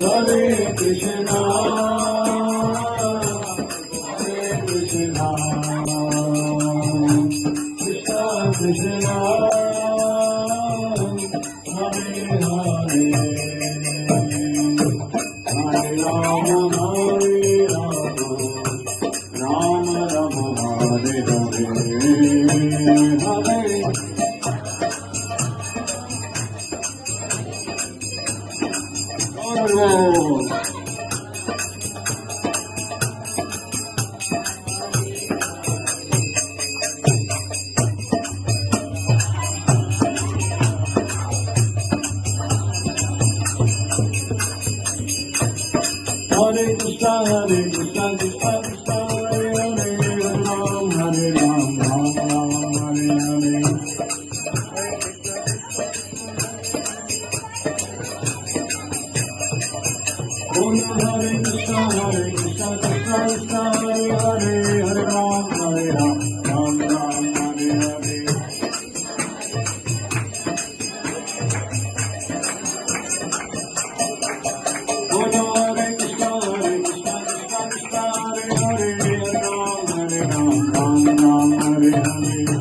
Hare Krishna, Hare Krishna, Krishna Krishna, Hare Hare, Hare Rama, Hare Rama, Rama Rama, Hare Hare, Hare. Oh. Hare Krishna, Krishna Krishna, Hare Hare, Hare Ram, Ram Ram, Hare Hare. Om Hare Krishna, Krishna Krishna, Hare Hare, Hare Ram, Ram Ram, Hare Hare. Om Hare Krishna, Krishna Krishna, Hare Hare, Hare Ram, Ram Ram, Hare Hare.